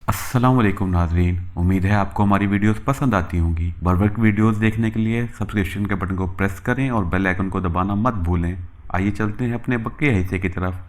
अस्सलाम वालेकुम नाजरीन, उम्मीद है आपको हमारी वीडियोस पसंद आती होंगी। बर वक्त वीडियोस देखने के लिए सब्सक्रिप्शन के बटन को प्रेस करें और बेल आइकन को दबाना मत भूलें। आइए चलते हैं अपने बकिया हिस्से की तरफ।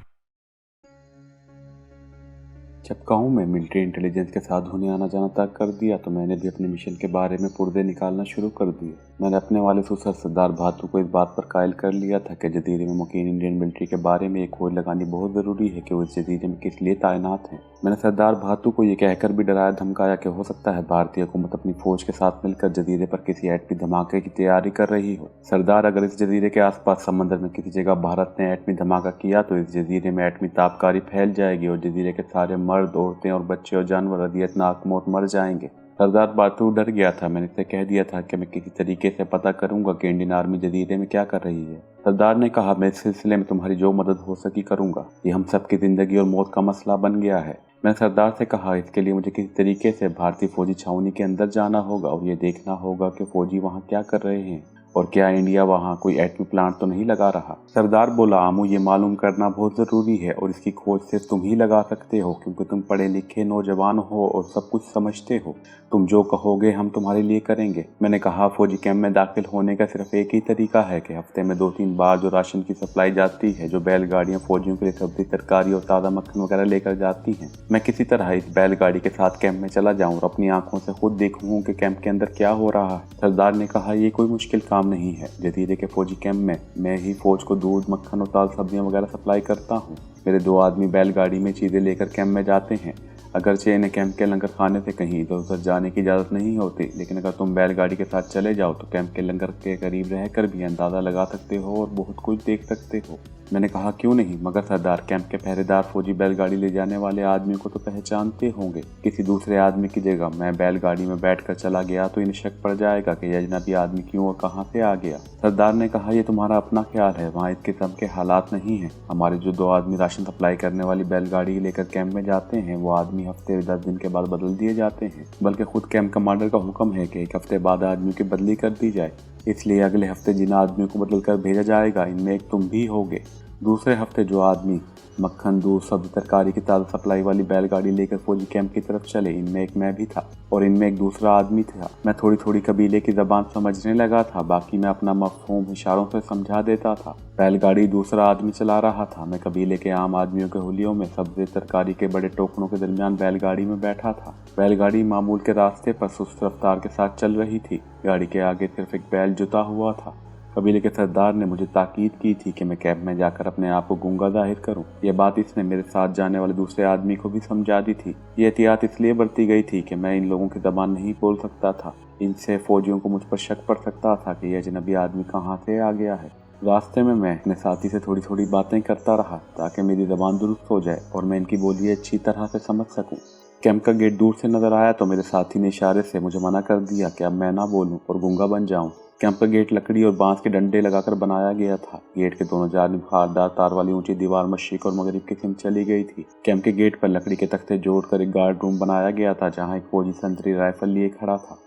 जब गाँव में मिलिट्री इंटेलिजेंस के साथ होने आना जाना तय कर दिया तो मैंने भी अपने मिशन के बारे में पुर्दे निकालना शुरू कर दिए। मैंने अपने वाले सुसर सरदार भातू को इस बात पर कायल कर लिया था कि जजीरे में मुकीम इंडियन मिलिट्री के बारे में एक खोज लगानी बहुत ज़रूरी है कि वो इस जजीरे में किस लिए तैनात हैं। मैंने सरदार भातू को ये कहकर भी डराया धमकाया कि हो सकता है भारतीय हुकूमत अपनी फौज के साथ मिलकर जजीरे पर किसी एटमी धमाके की तैयारी कर रही हो। सरदार, अगर इस जजीरे के आसपास समंदर में किसी जगह भारत ने एटमी धमाका किया तो इस जजीरे में एटमी ताबकारी फैल जाएगी और जजीरे के सारे मर्द, औरतें और बच्चे और जानवर अदियतनाक मौत मर जाएंगे। सरदार बातू डर गया था। मैंने इसे कह दिया था कि मैं किसी तरीके से पता करूंगा कि इंडियन आर्मी जजीरे में क्या कर रही है। सरदार ने कहा, मैं इस सिलसिले में तुम्हारी जो मदद हो सकी करूंगा। ये हम सबकी जिंदगी और मौत का मसला बन गया है। मैंने सरदार से कहा, इसके लिए मुझे किसी तरीके से भारतीय फौजी छावनी के अंदर जाना होगा और ये देखना होगा कि फौजी वहाँ क्या कर रहे हैं और क्या इंडिया वहाँ कोई एटमी प्लांट तो नहीं लगा रहा। सरदार बोला, आमू, ये मालूम करना बहुत ज़रूरी है और इसकी खोज सिर्फ तुम ही लगा सकते हो क्योंकि तुम पढ़े लिखे नौजवान हो और सब कुछ समझते हो। तुम जो कहोगे हम तुम्हारे लिए करेंगे। मैंने कहा, फौजी कैंप में दाखिल होने का सिर्फ एक ही तरीका है कि हफ्ते में 2-3 बार जो राशन की सप्लाई जाती है, जो बैलगाड़ियाँ फौजियों के लिए सब्जी, तरकारी और ताज़ा मक्खन वगैरह लेकर जाती हैं, मैं किसी तरह इस बैलगाड़ी के साथ कैंप में चला जाऊँ और अपनी आंखों से खुद देखूँ कि कैंप के अंदर क्या हो रहा है। सरदार ने कहा, ये कोई मुश्किल काम नहीं है। जजीरे के फौजी कैंप में मैं ही फौज को दूध, मक्खन और ताज़ा सब्जियां वगैरह सप्लाई करता हूँ। मेरे 2 आदमी बैलगाड़ी में चीज़ें लेकर कैंप में जाते हैं। अगरचे इन्हें कैंप के लंगर खाने से कहीं इधर उधर जाने की इजाज़त नहीं होती, लेकिन अगर तुम बैलगाड़ी के साथ चले जाओ तो कैंप के लंगर के करीब रहकर भी अंदाज़ा लगा सकते हो और बहुत कुछ देख सकते हो। मैंने कहा, क्यों नहीं, मगर सरदार, कैंप के पहरेदार फौजी बैलगाड़ी ले जाने वाले आदमी को तो पहचानते होंगे। किसी दूसरे आदमी की जगह मैं बैलगाड़ी में बैठकर चला गया तो इन्हें शक पड़ जाएगा कि यह अजनबी आदमी क्यों और कहाँ से आ गया। सरदार ने कहा, ये तुम्हारा अपना ख्याल है, वहाँ इस किस्म के हालात नहीं हैं। हमारे जो 2 आदमी राशन सप्लाई करने वाली बैलगाड़ी लेकर कैंप में जाते हैं वो आदमी हफ्ते 10 दिन के बाद बदल दिए जाते हैं, बल्कि खुद कैंप कमांडर का हुक्म है कि 1 हफ्ते बाद आदमियों की बदली कर दी जाए। इसलिए अगले हफ्ते जिन आदमियों को बदल कर भेजा जाएगा इनमें एक तुम भी होगे। दूसरे हफ्ते जो आदमी मक्खन, दूध, सब्जी, तरकारी की ताज़ा सप्लाई वाली बैलगाड़ी लेकर फौजी कैंप की तरफ चले, इनमें एक मैं भी था और इनमें एक दूसरा आदमी था। मैं थोड़ी थोड़ी कबीले की ज़बान समझने लगा था, बाकी मैं अपना मफ़हूम इशारों से समझा देता था। बैलगाड़ी दूसरा आदमी चला रहा था। मैं कबीले के आम आदमियों के हुलियों में सब्जी तरकारी के बड़े टोकरों के दरमियान बैलगाड़ी में बैठा था। बैलगाड़ी मामूल के रास्ते पर सुस्त रफ्तार के साथ चल रही थी। गाड़ी के आगे सिर्फ एक बैल जुता हुआ था। कबीले के सरदार ने मुझे ताकीद की थी कि मैं कैंप में जाकर अपने आप को गूंगा जाहिर करूं। यह बात इसने मेरे साथ जाने वाले दूसरे आदमी को भी समझा दी थी। ये एहतियात इसलिए बरती गई थी कि मैं इन लोगों की ज़बान नहीं बोल सकता था। इनसे फौजियों को मुझ पर शक पड़ सकता था कि यह अजनबी आदमी कहाँ से आ गया है। रास्ते में मैं अपने साथी से थोड़ी थोड़ी बातें करता रहा ताकि मेरी ज़बान दुरुस्त हो जाए और मैं इनकी बोली अच्छी तरह से समझ सकूं। कैंप का गेट दूर से नजर आया तो मेरे साथी ने इशारे से मुझे मना कर दिया कि अब मैं ना बोलूं और गूंगा बन जाऊं। कैंप का गेट लकड़ी और बांस के डंडे लगाकर बनाया गया था। गेट के दोनों जानिब खारदार तार वाली ऊंची दीवार मशरिक और मगरिब की सिमत चली गई थी। कैंप के गेट पर लकड़ी के तख्ते जोड़कर एक गार्ड रूम बनाया गया था जहां एक फौजी संतरी राइफल लिए खड़ा था।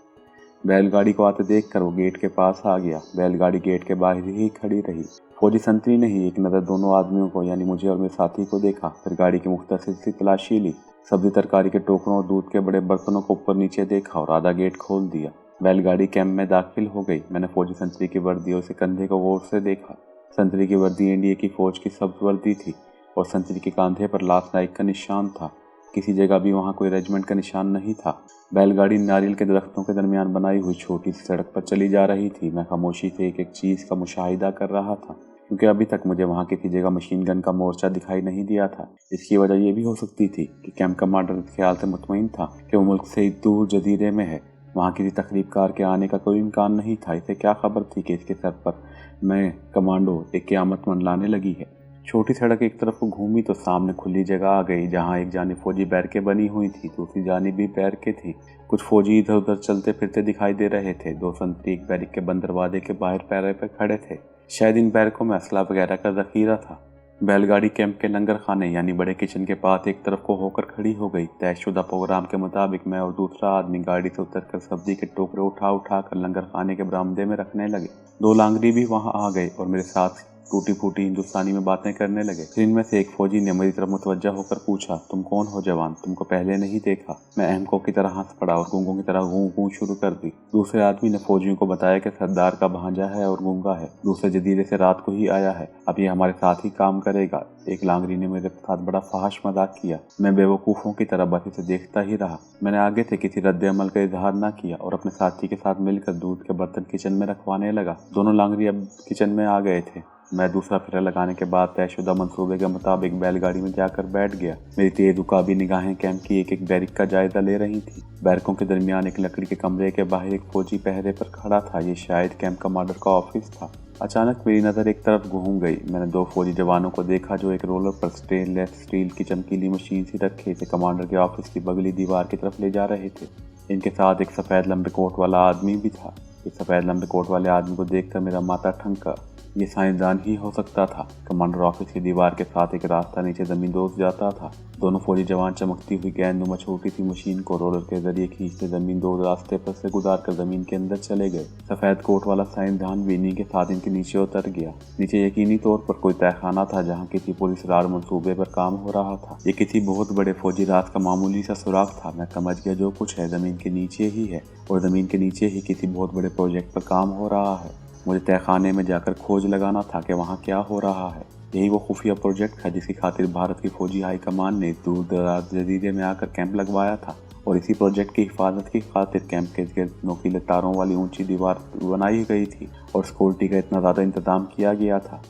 बैलगाड़ी को आते देखकर वो गेट के पास आ गया। बैलगाड़ी गेट के बाहर ही खड़ी रही। फौजी संतरी ने ही एक नज़र दोनों आदमियों को यानी मुझे और मेरे साथी को देखा, फिर गाड़ी की मुख्तसर सी तलाशी ली। सब्जी तरकारी के टोकरों और दूध के बड़े बर्तनों को ऊपर नीचे देखा और आधा गेट खोल दिया। बैलगाड़ी कैंप में दाखिल हो गई। मैंने फौजी संतरी की वर्दी और उसे कंधे को गौर से देखा। संतरी की वर्दी इंडिया की फौज की सब्ज वर्दी थी और संतरी के कंधे पर लांस नाइक का निशान था। किसी जगह भी वहाँ कोई रेजिमेंट का निशान नहीं था। बैलगाड़ी नारियल के दरख्तों के दरमियान बनाई हुई छोटी सी सड़क पर चली जा रही थी। मैं खामोशी से एक एक चीज़ का मुशाहिदा कर रहा था क्योंकि अभी तक मुझे वहाँ किसी जगह मशीन गन का मोर्चा दिखाई नहीं दिया था। इसकी वजह यह भी हो सकती थी कि कैंप कमांडर इस ख्याल से मुतमईन था कि वो मुल्क से दूर जजीरे में है, वहाँ किसी तकरीबकार के आने का कोई इम्कान नहीं था। इसे क्या खबर थी कि इसके सर पर मैं कमांडो एक क़यामत मंडलाने लगी है। छोटी सड़क एक तरफ को घूमी तो सामने खुली जगह आ गई जहाँ एक जानिब फौजी बैरकें बनी हुई थी, दूसरी जानिब भी बैरकें थी। कुछ फौजी इधर उधर चलते फिरते दिखाई दे रहे थे। 2 संतरी एक बैरक के बंद दरवाजे के बाहर पैरे पर खड़े थे। शायद इन बैरकों में असला वगैरह का ज़ख़ीरा था। बैलगाड़ी कैंप के लंगर खाने यानी बड़े किचन के पास एक तरफ को होकर खड़ी हो गई। तयशुदा प्रोग्राम के मुताबिक मैं और दूसरा आदमी गाड़ी से उतरकर सब्जी के टोकरे उठा उठा कर लंगर खाने के बरामदे में रखने लगे। 2 लांगरी भी वहां आ गए और मेरे साथ टूटी फूटी हिंदुस्तानी में बातें करने लगे। फिर इनमें से एक फौजी ने मेरी तरफ मुतवज्जा होकर पूछा, तुम कौन हो जवान, तुमको पहले नहीं देखा। मैं अहमकों की तरह हंस पड़ा और गूंगों की तरह गूं गूं शुरू कर दी। दूसरे आदमी ने फौजियों को बताया कि सरदार का भांजा है और गूंगा है, दूसरे जजीरे से रात को ही आया है, अब ये हमारे साथ ही काम करेगा। एक लांगरी ने मेरे साथ बड़ा फहाश मजाक किया। मैं बेवकूफ़ों की तरह बस इसे देखता ही रहा। मैंने आगे से किसी रद्द अमल का इजहार न किया और अपने साथी के साथ मिलकर दूध के बर्तन किचन में रखवाने लगा। दोनों लांगरी अब किचन में आ गए थे। मैं दूसरा फेरा लगाने के बाद तयशुदा मंसूबे के मुताबिक बैलगाड़ी में जाकर बैठ गया। मेरी तेज उकाबी निगाहें कैंप की एक एक बैरिक का जायजा ले रही थी। बैरकों के दरमियान एक लकड़ी के कमरे के बाहर एक फौजी पहरे पर खड़ा था। ये शायद कैंप कमांडर का ऑफिस था। अचानक मेरी नज़र एक तरफ घूम गई। मैंने दो फौजी जवानों को देखा जो एक रोलर पर स्टेनलेस स्टील की चमकीली मशीन सी रखे थे कमांडर के ऑफिस की बगली दीवार की तरफ ले जा रहे थे। इनके साथ एक सफ़ेद लंबे कोट वाला आदमी भी था। इस सफ़ेद लंबे कोट वाले आदमी को देखकर मेरा माथा ठनका। ये साइंसदान ही हो सकता था। कमांडर ऑफिस की दीवार के साथ एक रास्ता नीचे ज़मीन दोस्त जाता था। दोनों फौजी जवान चमकती हुई गेंदनुमा छोटी सी मशीन को रोलर के जरिए खींचते ज़मीन दो रास्ते पर से गुजार कर ज़मीन के अंदर चले गए। सफ़ेद कोट वाला साइंसदान भी इन्हीं के साथ इनके नीचे उतर गया। नीचे यकीनी तौर पर कोई तहखाना था जहाँ किसी पुलिस रार मंसूबे पर काम हो रहा था। ये किसी बहुत बड़े फौजी राज का मामूली सा सुराग था। मैं समझ गया जो कुछ है ज़मीन के नीचे ही है और ज़मीन के नीचे ही किसी बहुत बड़े प्रोजेक्ट पर काम हो रहा है। मुझे तहखाने में जाकर खोज लगाना था कि वहाँ क्या हो रहा है। यही वो खुफिया प्रोजेक्ट था जिसकी खातिर भारत की फौजी हाई कमान ने दूर दराज जजीरे में आकर कैंप लगवाया था और इसी प्रोजेक्ट की हिफाजत की खातिर कैंप के गिर्द नोकीले तारों वाली ऊंची दीवार बनाई गई थी और सिक्योरिटी का इतना ज़्यादा इंतजाम किया गया था।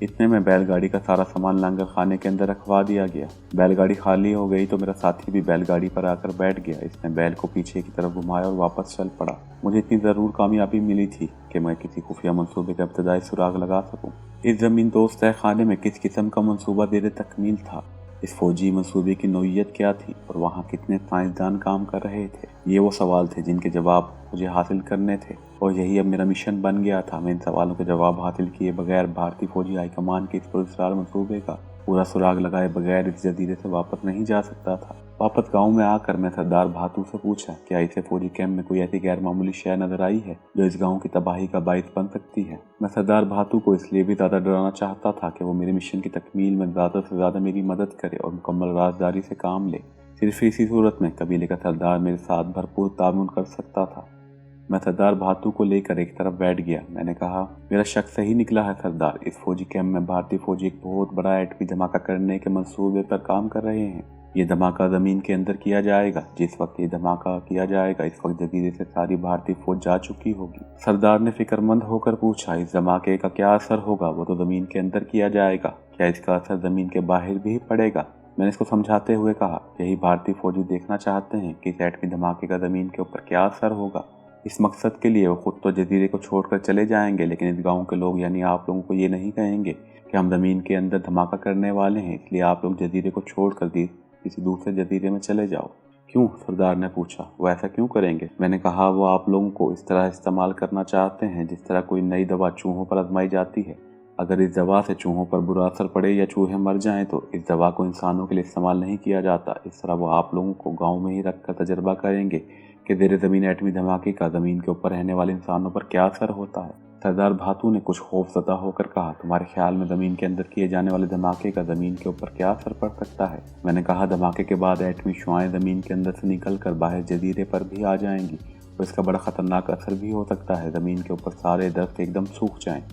इतने में बैलगाड़ी का सारा सामान लंगर खाने के अंदर रखवा दिया गया। बैलगाड़ी खाली हो गई तो मेरा साथी भी बैलगाड़ी पर आकर बैठ गया। इसने बैल को पीछे की तरफ घुमाया और वापस चल पड़ा। मुझे इतनी ज़रूर कामयाबी मिली थी कि मैं किसी खुफिया मंसूबे का इब्तदाई सुराग लगा सकूं। इस ज़मीन दोस्त तहखाने में किस किस्म का मंसूबा देर तकमील था, इस फौजी मंसूबे की नौइयत क्या थी और वहाँ कितने साइंसदान काम कर रहे थे, ये वो सवाल थे जिनके जवाब मुझे हासिल करने थे और यही अब मेरा मिशन बन गया था। मैं इन सवालों के जवाब हासिल किए बगैर भारतीय फौजी हाईकमान के इस पुरस्कार मंसूबे का पूरा सुराग लगाए बगैर इस जजीरे से वापस नहीं जा सकता था। वापस गांव में आकर मैं सरदार भातू से पूछा, क्या इसे फौजी कैंप में कोई ऐसी गैर मामूली शय नजर आई है जो इस गांव की तबाही का बाइस बन सकती है। मैं सरदार भातू को इसलिए भी ज़्यादा डराना चाहता था कि वो मेरे मिशन की तकमील में ज़्यादा से ज़्यादा मेरी मदद करे और मुकम्मल राजदारी से काम ले। सिर्फ इसी सूरत में कबीले का सरदार मेरे साथ भरपूर ताउन कर सकता था। मैं सरदार भातू को लेकर एक तरफ बैठ गया। मैंने कहा, मेरा शक सही निकला है सरदार। इस फौजी कैंप में भारतीय फौजी एक बहुत बड़ा एटमी धमाका करने के मंसूबे पर काम कर रहे हैं। ये धमाका ज़मीन के अंदर किया जाएगा। जिस वक्त ये धमाका किया जाएगा इस वक्त जजीरे से सारी भारतीय फौज जा चुकी होगी। सरदार ने फिक्रमंद होकर पूछा, इस धमाके का क्या असर होगा? वो तो ज़मीन के अंदर किया जाएगा, क्या इसका असर ज़मीन के बाहर भी पड़ेगा? मैंने इसको समझाते हुए कहा, यही भारतीय फौजी देखना चाहते हैं कि इस एटमी धमाके का ज़मीन के ऊपर क्या असर होगा। इस मकसद के लिए वो खुद तो जजीरे को छोड़कर चले जाएंगे, लेकिन इस गांव के लोग यानी आप लोगों को ये नहीं कहेंगे कि हम ज़मीन के अंदर धमाका करने वाले हैं, इसलिए आप लोग जजीरे को छोड़कर किसी दूसरे जजीरे में चले जाओ। क्यों? सरदार ने पूछा। वो ऐसा क्यों करेंगे? मैंने कहा, वो आप लोगों को इस तरह इस्तेमाल करना चाहते हैं जिस तरह कोई नई दवा चूहों पर आजमाई जाती है। अगर इस दवा से चूहों पर बुरा असर पड़े या चूहे मर जाएं तो इस दवा को इंसानों के लिए इस्तेमाल नहीं किया जाता। इस तरह वो आप लोगों को गाँव में ही रखकर तजर्बा करेंगे कि ज़ेरे ज़मीन एटमी धमाके का ज़मीन के ऊपर रहने वाले इंसानों पर क्या असर होता है। सरदार भातू ने कुछ खौफज़दा होकर कहा, तुम्हारे ख्याल में ज़मीन के अंदर किए जाने वाले धमाके का ज़मीन के ऊपर क्या असर पड़ सकता है? मैंने कहा, धमाके के बाद एटमी शुआएं ज़मीन के अंदर से निकल कर बाहर जजीरे पर भी आ जाएंगी और इसका बड़ा ख़तरनाक असर भी हो सकता है। ज़मीन के ऊपर सारे दरख्त एकदम सूख जाएँ,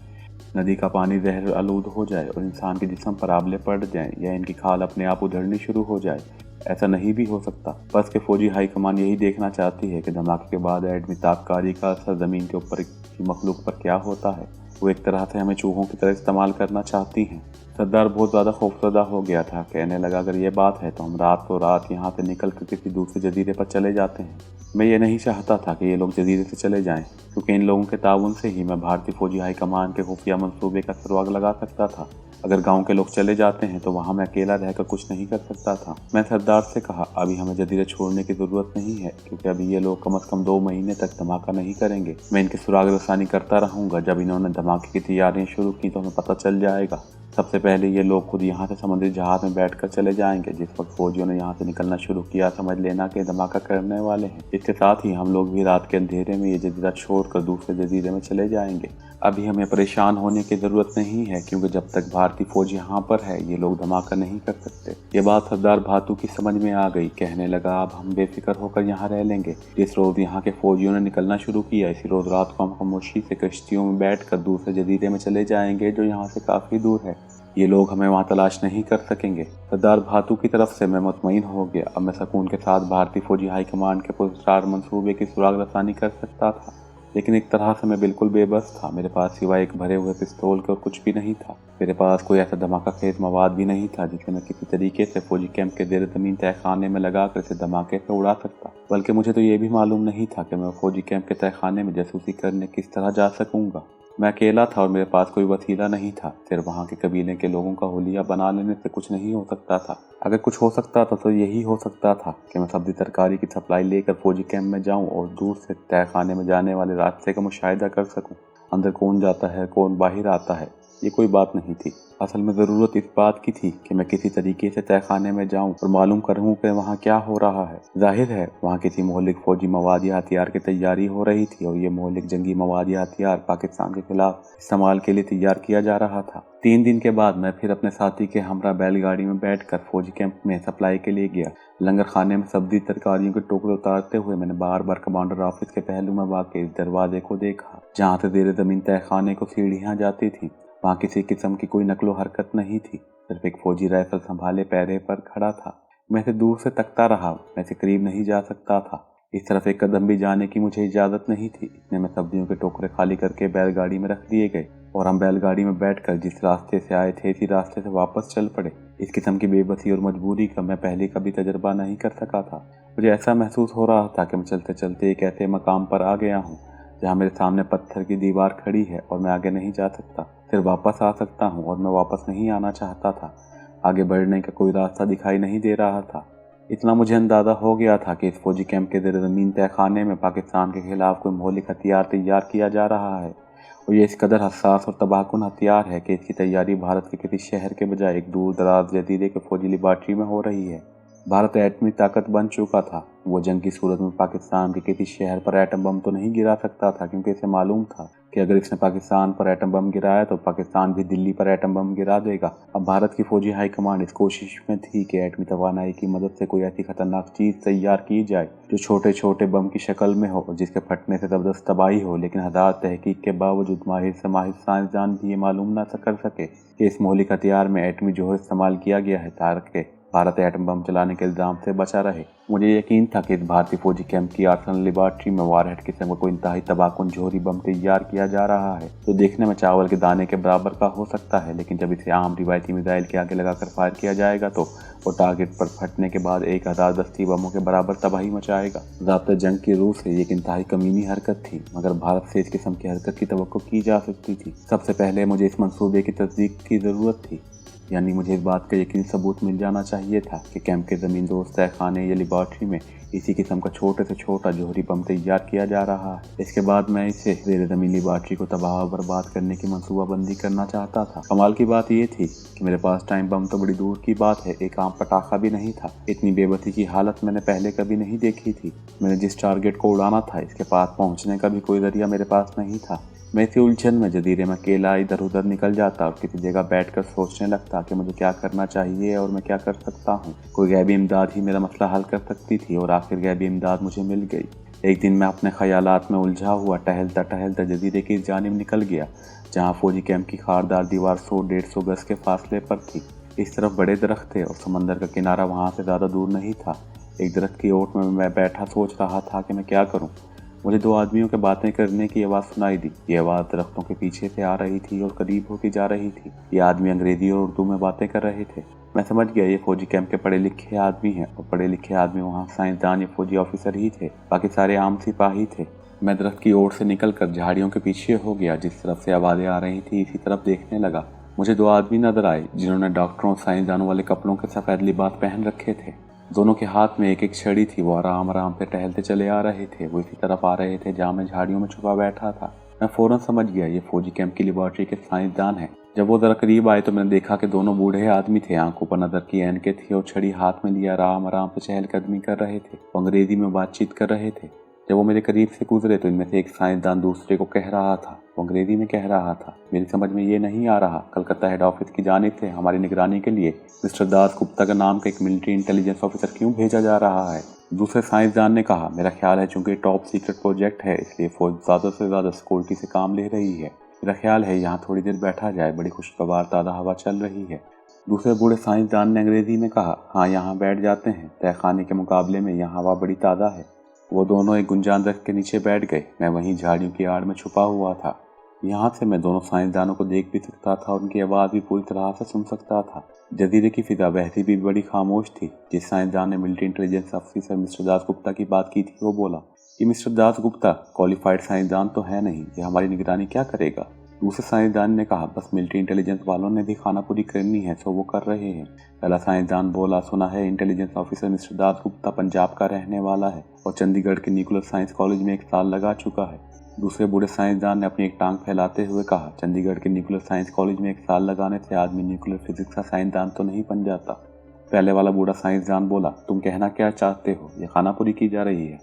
नदी का पानी जहर आलूद हो जाए और इंसान के जिस्म पर आबले पड़ जाएं या इनकी खाल अपने आप उधड़नी शुरू हो जाए। ऐसा नहीं भी हो सकता। बस के फौजी हाई कमान यही देखना चाहती है कि धमाके के बाद एटमी ताबकारी का असर ज़मीन के ऊपर की मखलूक पर क्या होता है। वो एक तरह से हमें चूहों की तरह इस्तेमाल करना चाहती हैं। सरदार बहुत ज़्यादा खौफज़दा हो गया था। कहने लगा, अगर ये बात है तो हम रात यहाँ से निकल कर किसी दूसरे जजीरे पर चले जाते हैं। मैं ये नहीं चाहता था कि ये लोग जजीरे से चले जाएं, क्योंकि इन लोगों के ताउन से ही मैं भारतीय फौजी हाई कमान के खुफिया मंसूबे का सुराग लगा सकता था। अगर गांव के लोग चले जाते हैं तो वहां मैं अकेला रहकर कुछ नहीं कर सकता था। मैं सरदार से कहा, अभी हमें जजीरे छोड़ने की ज़रूरत नहीं है, क्योंकि अभी ये लोग कम से कम 2 महीने तक धमाका नहीं करेंगे। मैं इनकी सुराग रसानी करता रहूँगा। जब इन्होंने धमाके की तैयारियाँ शुरू की तो हमें पता चल जाएगा। सबसे पहले ये लोग खुद यहाँ से समुद्री जहाज में बैठकर चले जाएंगे। जिस वक्त फौजियों ने यहाँ से निकलना शुरू किया, समझ लेना कि धमाका करने वाले हैं। इसके साथ ही हम लोग भी रात के अंधेरे में ये जजीरा छोड़कर दूसरे जजीरे में चले जाएंगे। अभी हमें परेशान होने की ज़रूरत नहीं है, क्योंकि जब तक भारतीय फौज यहाँ पर है ये लोग धमाका नहीं कर सकते। ये बात सरदार भातू की समझ में आ गई। कहने लगा, अब हम बेफिक्र होकर यहाँ रह लेंगे। जिस रोज़ यहाँ के फौजियों ने निकलना शुरू किया, इसी रोज़ रात को हम खामोशी से कश्तियों में बैठकर दूसरे जजीरे में चले जाएंगे, जो यहाँ से काफ़ी दूर है। ये लोग हमें वहाँ तलाश नहीं कर सकेंगे। सरदार भातू की तरफ से मैं मुतमईन हो गया। अब मैं सुकून के साथ भारतीय फौजी हाई कमांड के पुरस्कार मंसूबे की सुराग रसानी कर सकता था, लेकिन एक तरह से मैं बिल्कुल बेबस था। मेरे पास सिवाय एक भरे हुए पिस्तौल के और कुछ भी नहीं था। मेरे पास कोई ऐसा धमाका खेज मवाद भी नहीं था जिसे मैं किसी तरीके से फौजी कैंप के ज़ेर ज़मीन तहखाने में लगाकर इसे धमाके से उड़ा सकता। बल्कि मुझे तो ये भी मालूम नहीं था कि मैं फौजी कैंप के तहखाने में जासूसी करने किस तरह जा सकूंगा। मैं अकेला था और मेरे पास कोई वसीला नहीं था। सिर्फ वहाँ के कबीले के लोगों का हुलिया बना लेने से कुछ नहीं हो सकता था। अगर कुछ हो सकता था तो यही हो सकता था कि मैं सब्जी तरकारी की सप्लाई लेकर फौजी कैंप में जाऊं और दूर से तहखाने में जाने वाले रास्ते का मुशाहिदा कर सकूं। अंदर कौन जाता है, कौन बाहर आता है, ये कोई बात नहीं थी। असल में ज़रूरत इस बात की थी कि मैं किसी तरीके से तहखाने में जाऊं और मालूम करूं कि वहाँ क्या हो रहा है। जाहिर है वहाँ किसी मोहलिक फौजी मवाद या हथियार की तैयारी हो रही थी, और ये मोहलिक जंगी मवाद या हथियार पाकिस्तान के खिलाफ इस्तेमाल के लिए तैयार किया जा रहा था। 3 दिन के बाद मैं फिर अपने साथी के हमरा बैलगाड़ी में बैठकर फौजी कैंप में सप्लाई के लिए गया। लंगर खाने में सब्जी तरकारियों के टुकड़े उतारते हुए मैंने बार बार कमांडर ऑफिस के पहलू में वाक़ इस दरवाजे को देखा, जहाँ से ज़ेर ज़मीन तहखाने को सीढ़ियाँ जाती थीं। वहाँ किसी किस्म की कोई नकलो हरकत नहीं थी। सिर्फ एक फौजी राइफल संभाले पैरे पर खड़ा था। मैं इसे दूर से तकता रहा, मैं इसे करीब नहीं जा सकता था। इस तरफ एक कदम भी जाने की मुझे इजाज़त नहीं थी। इतने में सब्जियों के टोकरे खाली करके बैलगाड़ी में रख दिए गए और हम बैलगाड़ी में बैठकर जिस रास्ते से आए थे इसी रास्ते से वापस चल पड़े। इस किस्म की बेबसी और मजबूरी का मैं पहले कभी तजर्बा नहीं कर सका था। मुझे ऐसा महसूस हो रहा था कि मैं चलते चलते एक ऐसे मकाम पर आ गया हूँ जहाँ मेरे सामने पत्थर की दीवार खड़ी है और मैं आगे नहीं जा सकता। सिर्फ वापस आ सकता हूँ और मैं वापस नहीं आना चाहता था। आगे बढ़ने का कोई रास्ता दिखाई नहीं दे रहा था। इतना मुझे अंदाज़ा हो गया था कि इस फौजी कैंप के ज़ेर ज़मीन तहखाने में पाकिस्तान के खिलाफ कोई मौलिक हथियार तैयार किया जा रहा है, और ये इस कदर हसास और तबाहकुन हथियार है कि इसकी तैयारी भारत के किसी शहर के बजाय एक दूर दराज जजीरे के फौजी लेबॉर्ट्री में हो रही है। भारत एटमी ताकत बन चुका था। वो जंग की सूरत में पाकिस्तान के किसी शहर पर एटम बम तो नहीं गिरा सकता था, क्योंकि इसे मालूम था कि अगर इसने पाकिस्तान पर एटम बम गिराया तो पाकिस्तान भी दिल्ली पर एटम बम गिरा देगा। अब भारत की फौजी हाई कमांड इस कोशिश में थी कि एटमी तवानाई की मदद से कोई ऐसी खतरनाक चीज़ तैयार की जाए जो छोटे छोटे बम की शक्ल में हो और जिसके फटने से ज़बरदस्त तबाही हो। लेकिन हजार तहकीक के बावजूद माहिर से माहिर साइंसदान भी ये मालूम न कर सके कि इस मौलिक हथियार में एटमी जोहर इस्तेमाल किया गया है ताकि भारत एटम बम चलाने के इल्ज़ाम से बचा रहे। मुझे यकीन था कि इस भारतीय फौजी कैंप की आर्सनल लेबॉर्ट्री में वारहेड किस्म का कोई इंतहाई तबाहकुन जोहरी बम तैयार किया जा रहा है, जो देखने में चावल के दाने के बराबर का हो सकता है, लेकिन जब इसे आम रिवायती मिसाइल के आगे लगाकर फायर किया जाएगा तो वो टारगेट पर फटने के बाद 1000 दस्ती बमों के बराबर तबाही मचाएगा। ज़ाब्ता जंग की रूह से एक इंतहाई कमीनी हरकत थी, मगर भारत से इस किस्म की हरकत की तवक्को की जा सकती थी। सबसे पहले मुझे इस मंसूबे की तस्दीक की ज़रूरत थी, यानी मुझे इस बात का यकीनी सबूत मिल जाना चाहिए था कि कैंप के ज़मीन दोस्त तहखाने या लेबॉर्ट्री में इसी किस्म का छोटे से छोटा जोहरी बम तैयार किया जा रहा है। इसके बाद मैं इसे ज़ेर ज़मीन लेबॉर्ट्री को तबाह और बर्बाद करने की मनसूबाबंदी करना चाहता था। कमाल की बात यह थी कि मेरे पास टाइम बम तो बड़ी दूर की बात है, एक आम पटाखा भी नहीं था। इतनी बेबसी की हालत मैंने पहले कभी नहीं देखी थी। मैंने जिस टारगेट को उड़ाना था इसके पास पहुँचने का भी कोई ज़रिया मेरे पास नहीं था। मैं इसी उलझन में जजीरे में अकेला इधर उधर निकल जाता और किसी जगह बैठकर सोचने लगता कि मुझे क्या करना चाहिए और मैं क्या कर सकता हूँ। कोई गैबी इमदाद ही मेरा मसला हल कर सकती थी, और आखिर गैबी इमदाद मुझे मिल गई। एक दिन मैं अपने ख्यालात में उलझा हुआ टहलता टहलता जजीरे की जानिब निकल गया, जहाँ फौजी कैंप की खारदार दीवार 100-150 गज के फासले पर थी। इस तरफ बड़े दरख्त थे और समंदर का किनारा वहाँ से ज़्यादा दूर नहीं था। एक दरख्त की ओट में मैं बैठा सोच रहा था कि मैं क्या करूँ। मुझे 2 आदमियों के बातें करने की आवाज़ सुनाई दी। ये आवाज़ दरख्तों के पीछे से आ रही थी और करीब होती जा रही थी। ये आदमी अंग्रेज़ी और उर्दू में बातें कर रहे थे। मैं समझ गया ये फौजी कैंप के पढ़े लिखे आदमी हैं, और पढ़े लिखे आदमी वहाँ साइंसदान या फौजी ऑफिसर ही थे, बाकी सारे आम सिपाही थे। मैं दरख्त की ओर से निकलकर झाड़ियों के पीछे हो गया। जिस तरफ से आवाज़ें आ रही थी इसी तरफ देखने लगा। मुझे 2 आदमी नजर आए जिन्होंने डॉक्टरों और साइंसदानों वाले कपड़ों के सफ़ेद लिबास पहन रखे थे। दोनों के हाथ में एक एक छड़ी थी। वो आराम आराम से टहलते चले आ रहे थे। वो इसी तरफ आ रहे थे जहाँ मैं झाड़ियों में छुपा बैठा था। मैं फौरन समझ गया ये फौजी कैंप की लेबोरेटरी के साइंसदान हैं। जब वो जरा करीब आए तो मैंने देखा कि दोनों बूढ़े आदमी थे, आंखों पर नजर की ऐनकें थी और छड़ी हाथ में लिए आराम आराम से चहलकदमी कर रहे थे। वो अंग्रेजी में बातचीत कर रहे थे। जब वो मेरे करीब से गुजरे तो इनमें से एक साइंसदान दूसरे को कह रहा था, वो अंग्रेजी में कह रहा था। मेरी समझ में ये नहीं आ रहा, कलकत्ता हेड ऑफिस की जानिब से हमारी निगरानी के लिए मिस्टर दास गुप्ता का नाम का एक मिलिट्री इंटेलिजेंस ऑफिसर क्यों भेजा जा रहा है? दूसरे साइंसदान ने कहा, मेरा ख्याल है चूंकि टॉप सीक्रेट प्रोजेक्ट है इसलिए फौज ज़्यादा से ज़्यादा सिक्योरिटी से काम ले रही है। मेरा ख्याल है यहाँ थोड़ी देर बैठा जाए, बड़ी खुशगवार ताज़ा हवा चल रही है। दूसरे बूढ़े साइंसदान ने अंग्रेजी में कहा, हाँ यहाँ बैठ जाते हैं, तहखाने के मुकाबले में यहाँ हवा बड़ी ताज़ा है। वो दोनों एक गुंजान रख के नीचे बैठ गए। मैं वहीं झाड़ियों की आड़ में छुपा हुआ था। यहाँ से मैं दोनों साइंसदानों को देख भी सकता था और उनकी आवाज़ भी पूरी तरह से सुन सकता था। जजीरे की फिजा वैसे भी बड़ी खामोश थी। जिस साइंसदान ने military intelligence officer mister Das Gupta की बात की थी वो बोला, ये मिस्टर दास गुप्ता क्वालिफाइड साइंसदान तो है नहीं, ये हमारी निगरानी क्या करेगा? दूसरे साइंसदान ने कहा, बस मिलिट्री इंटेलिजेंस वालों ने भी खाना पूरी करनी है सो वो कर रहे हैं। पहला साइंसदान बोला, सुना है intelligence officer mister Das Gupta Punjab का रहने वाला है और चंडीगढ़ के न्यूक्लियर साइंस कॉलेज में 1 साल लगा चुका है। दूसरे बूढ़े साइंसदान ने अपनी एक टांग फैलाते हुए कहा, चंडीगढ़ के न्यूक्लियर साइंस कॉलेज में 1 साल लगाने से आदमी न्यूक्लियर फिजिक्स का साइंसदान तो नहीं बन जाता। पहले वाला बूढ़ा साइंसदान बोला, तुम कहना क्या चाहते हो? ये खानापुरी की जा रही है?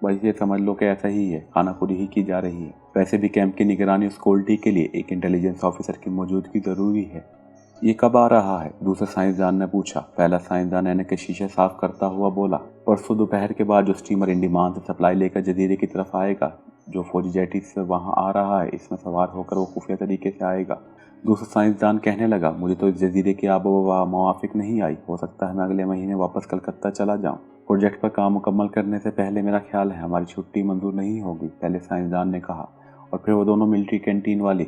भाई ये समझ लो कि ऐसा ही है, खानापुरी ही की जा रही है। वैसे भी कैंप की निगरानी और सिक्योरिटी के लिए एक इंटेलिजेंस ऑफिसर की मौजूदगी जरूरी है। ये कब आ रहा है? दूसरे साइंसदान ने पूछा। पहला साइंसदान ऐनक के शीशे साफ करता हुआ बोला, परसों दोपहर के बाद जो स्टीमर इंडिमान से सप्लाई लेकर जजीरे की तरफ आएगा, जो फौजी जेटी से वहां आ रहा है, इसमें सवार होकर वो खुफिया तरीके से आएगा। दूसरा साइंसदान कहने लगा, मुझे तो इस जजीरे की आबो हवा मुवाफिक नहीं आई, हो सकता है मैं अगले महीने वापस कलकत्ता चला जाऊं। प्रोजेक्ट पर काम मुकम्मल करने से पहले मेरा ख्याल है हमारी छुट्टी मंजूर नहीं होगी, पहले साइंसदान ने कहा। और फिर वो दोनों मिलिट्री कैंटीन वाली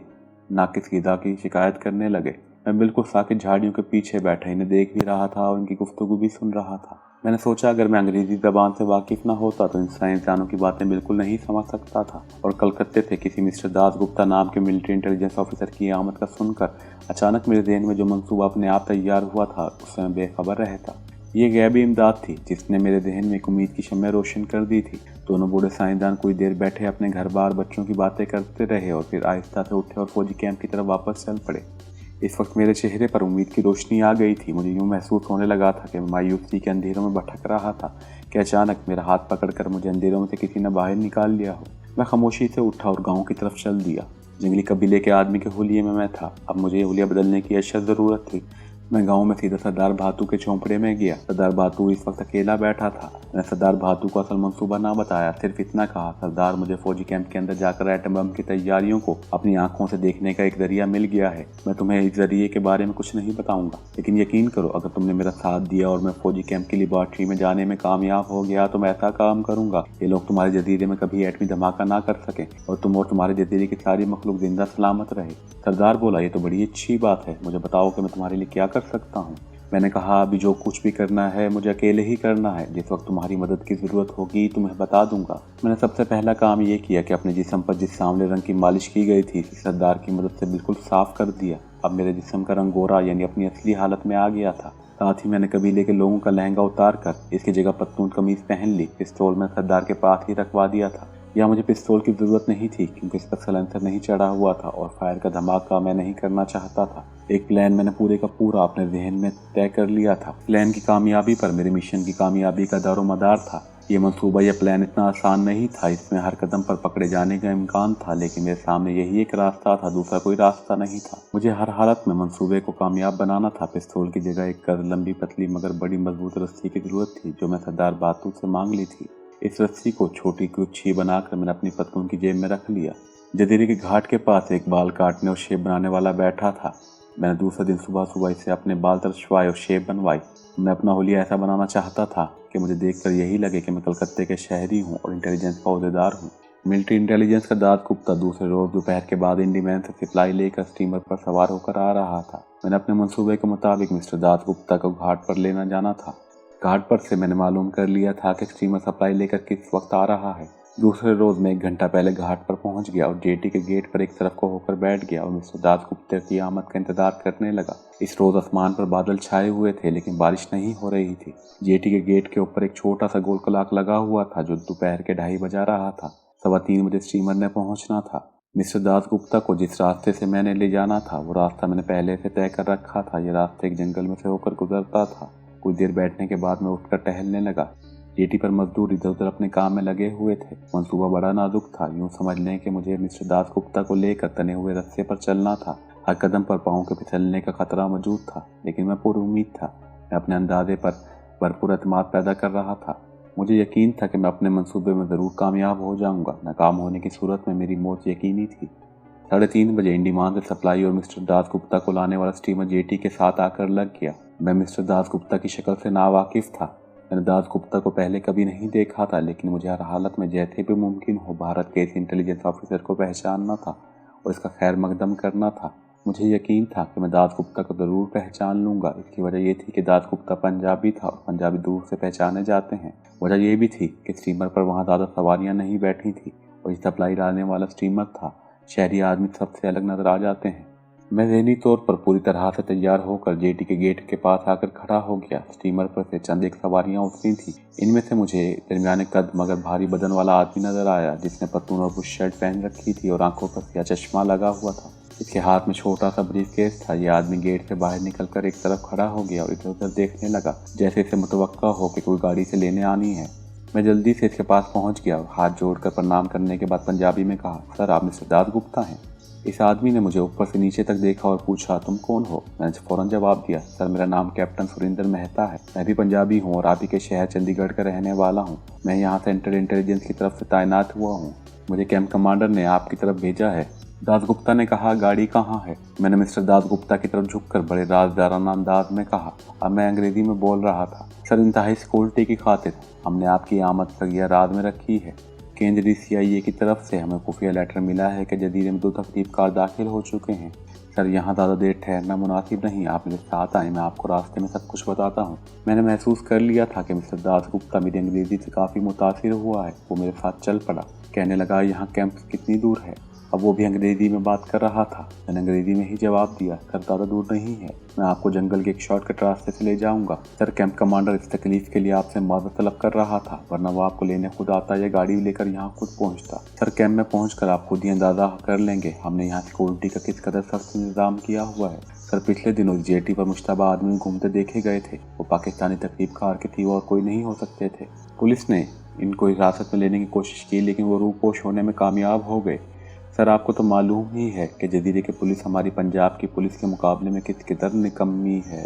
नाकिस गिदा की शिकायत करने लगे। मैं बिल्कुल साकित झाड़ियों के पीछे बैठा इन्हें देख भी रहा था और उनकी गुफ्तगू भी सुन रहा था। मैंने सोचा अगर मैं अंग्रेजी ज़बान से वाकिफ ना होता तो इन साइंसदानों की बातें बिल्कुल नहीं समझ सकता था। और कलकत्ते से किसी मिस्टर दास गुप्ता नाम के मिलिट्री इंटेलिजेंस ऑफिसर की आमद का सुनकर अचानक मेरे ज़हन में जो मंसूबा अपने आप तैयार हुआ था उससे मैं बेखबर रहता। ये गैबी इमदाद थी जिसने मेरे जहन में एक उम्मीद की शम्में रोशन कर दी थी। दोनों बूढ़े साइंसदान कोई देर बैठे अपने घर बार बच्चों की बातें करते रहे और फिर आहिस्ता से उठे और फौजी कैंप की तरफ वापस चल पड़े। इस वक्त मेरे चेहरे पर उम्मीद की रोशनी आ गई थी। मुझे यूँ महसूस होने लगा था कि मैं मायूसी के अंधेरों में भटक रहा था कि अचानक मेरा हाथ पकड़कर मुझे अंधेरों में से किसी ने बाहर निकाल लिया हो। मैं खामोशी से उठा और गाँव की तरफ चल दिया। जंगली कबीले के आदमी के हुलिये में मैं था। अब मुझे ये हुलिया बदलने की अशद ज़रूरत थी। मैं गांव में सीधा सरदार भातू के चौंपड़े में गया। सरदार भातू इस वक्त अकेला बैठा था। मैंने सरदार भातू को असल मंसूबा ना बताया, सिर्फ इतना कहा, सरदार मुझे फौजी कैंप के अंदर जाकर एटम बम की तैयारियों को अपनी आंखों से देखने का एक जरिया मिल गया है। मैं तुम्हें इस जरिए के बारे में कुछ नहीं बताऊंगा, लेकिन यकीन करो अगर तुमने मेरा साथ दिया और मैं फौजी कैंप की लेबोरेटरी में जाने में कामयाब हो गया तो मैं ऐसा काम करूंगा ये लोग तुम्हारे जजीरे में कभी एटमी धमाका ना कर सके और तुम और तुम्हारे जजीरे की सारी मखलूक जिंदा सलामत रहे। सरदार बोला, ये तो बड़ी अच्छी बात है, मुझे बताओ कि मैं तुम्हारे लिए क्या कर सकता हूँ। मैंने कहा, अभी जो कुछ भी करना है मुझे अकेले ही करना है। जिस वक्त तुम्हारी मदद की ज़रूरत होगी तुम्हें बता दूंगा। मैंने सबसे पहला काम ये किया कि अपने जिस्म पर जिस सांवले रंग की मालिश की गई थी सरदार की मदद से बिल्कुल साफ कर दिया। अब मेरे जिस्म का रंग गोरा यानी अपनी असली हालत में आ गया था। साथ ही मैंने कबीले के लोगों का लहंगा उतार कर इसकी जगह पतलून कमीज पहन ली। पिस्तौल में सरदार के पास ही रखवा दिया था। या मुझे पिस्तौल की ज़रूरत नहीं थी क्योंकि इस पर सलेंसर नहीं चढ़ा हुआ था और फायर का धमाका मैं नहीं करना चाहता था। एक प्लान मैंने पूरे का पूरा अपने जहन में तय कर लिया था। प्लान की कामयाबी पर मेरे मिशन की कामयाबी का दारोमदार था। ये मंसूबा, यह प्लान इतना आसान नहीं था। इसमें हर कदम पर पकड़े जाने का इम्कान था, लेकिन मेरे सामने यही एक रास्ता था, दूसरा कोई रास्ता नहीं था। मुझे हर हालत में मंसूबे को कामयाब बनाना था। पिस्तौल की जगह एक गज लंबी पतली मगर बड़ी मजबूत रस्सी की जरूरत थी जो मैं सरदार बातू से मांग ली थी। इस रस्सी को छोटी गुच्छी बनाकर मैंने अपनी पतलून की जेब में रख लिया। जजीरे के घाट के पास एक बाल काटने और शेप बनाने वाला बैठा था। मैंने दूसरे दिन सुबह सुबह इसे अपने बाल तरछवाए और शेप बनवाई। मैं अपना हुलिया ऐसा बनाना चाहता था कि मुझे देखकर यही लगे कि मैं कलकत्ते के शहरी हूँ और इंटेलिजेंस का अहदेदार हूँ। मिलिट्री इंटेलिजेंस का दास गुप्ता दूसरे रोज दोपहर के बाद इंडिमैन से सप्लाई लेकर स्टीमर पर सवार होकर आ रहा था। मैंने अपने मंसूबे के मुताबिक मिस्टर दास गुप्ता को घाट पर लेना जाना था। घाट पर से मैंने मालूम कर लिया था कि स्टीमर सप्लाई लेकर किस वक्त आ रहा है। दूसरे रोज मैं 1 घंटा पहले घाट पर पहुंच गया और जेटी के गेट पर एक तरफ को होकर बैठ गया और मिस्टर दास गुप्ता की आमद का इंतजार करने लगा। इस रोज आसमान पर बादल छाए हुए थे लेकिन बारिश नहीं हो रही थी। जेटी के गेट के ऊपर एक छोटा सा गोल क्लॉक लगा हुआ था जो दोपहर के 2:30 बजा रहा था। 3:15 बजे स्टीमर ने पहुंचना था। मिस्टर दास गुप्ता को जिस रास्ते से मैंने ले जाना था वो रास्ता मैंने पहले से तय कर रखा था। ये रास्ता एक जंगल में से होकर गुजरता था। कुछ देर बैठने के बाद मैं उठकर टहलने लगा। जेटी पर मजदूर इधर उधर अपने काम में लगे हुए थे। मंसूबा बड़ा नाजुक था। यूं समझ लें कि मुझे मिस्टर दास गुप्ता को लेकर तने हुए रास्ते पर चलना था। हर कदम पर पाँव के फिसलने का खतरा मौजूद था, लेकिन मैं पूरी उम्मीद था। मैं अपने अंदाजे पर भरपूर एतमाद पैदा कर रहा था। मुझे यकीन था कि मैं अपने मंसूबे में ज़रूर कामयाब हो जाऊंगा। नाकाम होने की सूरत में मेरी मौत यकीनी थी। 3:30 बजे इंडीमान से सप्लाई और मिस्टर दास गुप्ता को लाने वाला स्टीमर जेटी के साथ आकर लग गया। मैं मिस्टर दास गुप्ता की शक्ल से नावाकिफ था। मैंने दास गुप्ता को पहले कभी नहीं देखा था, लेकिन मुझे हर हालत में जैसे भी मुमकिन हो भारत के इस इंटेलिजेंस ऑफिसर को पहचानना था और इसका खैर मकदम करना था। मुझे यकीन था कि मैं दास गुप्ता को ज़रूर पहचान लूँगा। इसकी वजह यह थी कि दास गुप्ता पंजाबी था और पंजाबी दूर से पहचाने जाते हैं। वजह यह भी थी कि स्टीमर पर वहाँ ज़्यादा सवारियाँ नहीं बैठी थी और ये सप्लाई लाने वाला स्टीमर था। शहरी आदमी सबसे अलग नज़र आ जाते हैं। मैं ज़हनी तौर पर पूरी तरह से तैयार होकर जेटी के गेट के पास आकर खड़ा हो गया। स्टीमर पर से चंद एक सवारियाँ उतरी थीं। इनमें से मुझे दरमियाने कद मगर भारी बदन वाला आदमी नज़र आया, जिसने पतलून और बुश शर्ट पहन रखी थी और आंखों पर सिया चश्मा लगा हुआ था। इसके हाथ में छोटा सा ब्रीफकेस था। यह आदमी गेट से बाहर निकलकर एक तरफ खड़ा हो गया और इधर उधर देखने लगा, जैसे इसे मुतवक्का हो कि कोई गाड़ी से लेने आनी है। मैं जल्दी से इसके पास पहुंच गया और हाथ जोड़कर प्रणाम करने के बाद पंजाबी में कहा, सर आप मिस्टर दास गुप्ता हैं? इस आदमी ने मुझे ऊपर से नीचे तक देखा और पूछा, तुम कौन हो? मैंने फौरन जवाब दिया, सर मेरा नाम कैप्टन सुरिंदर मेहता है। मैं भी पंजाबी हूँ और आप ही के शहर चंडीगढ़ का रहने वाला हूँ। मैं यहाँ सेंट्रल इंटेलिजेंस की तरफ से तैनात हुआ हूँ। मुझे कैंप कमांडर ने आपकी तरफ भेजा है। दास गुप्ता ने कहा, गाड़ी कहाँ है? मैंने मिस्टर दास गुप्ता की तरफ झुककर बड़े राजदाराना अंदाज में कहा। अब मैं अंग्रेजी में बोल रहा था, सर इंतहाई सिक्योरिटी की खातिर हमने आपकी आमद तक यह राज में रखी है। केंद्रीय CIA की तरफ से हमें खुफिया लेटर मिला है कि जजीरे में 2 तकरीबकार दाखिल हो चुके हैं। सर यहाँ ज़्यादा देर ठहरना मुनासिब नहीं, आप मेरे साथ आए, मैं आपको रास्ते में सब कुछ बताता हूँ। मैंने महसूस कर लिया था कि मिस्टर दास गुप्ता मेरी अंग्रेज़ी से काफ़ी मुतासिर हुआ है। वो मेरे साथ चल पड़ा। कहने लगा, यहाँ कैंप कितनी दूर है? अब वो भी अंग्रेज़ी में बात कर रहा था। मैंने अंग्रेज़ी में ही जवाब दिया, सर ज़्यादा दूर नहीं है, मैं आपको जंगल के एक शॉर्टकट रास्ते से ले जाऊंगा। सर कैंप कमांडर इस तकलीफ के लिए आपसे माफ़ी तलब कर रहा था, वरना वो आपको लेने खुद आता या गाड़ी लेकर यहाँ खुद पहुँचता। सर कैंप में पहुँचकर आप खुद ही अंदाज़ा कर लेंगे हमने यहाँ सिक्योरिटी का किस कदर सख्त इंतजाम किया हुआ है। सर पिछले दिनों जेटी पर मुश्तबा आदमी घूमते देखे गए थे। वो पाकिस्तानी तकरीबकार के थी और कोई नहीं हो सकते थे। पुलिस ने इनको हिरासत में लेने की कोशिश की, लेकिन वो रूपोश होने में कामयाब हो गए। सर आपको तो मालूम ही है कि जजीरे की पुलिस हमारी पंजाब की पुलिस के मुकाबले में किस कदर निकम्मी है।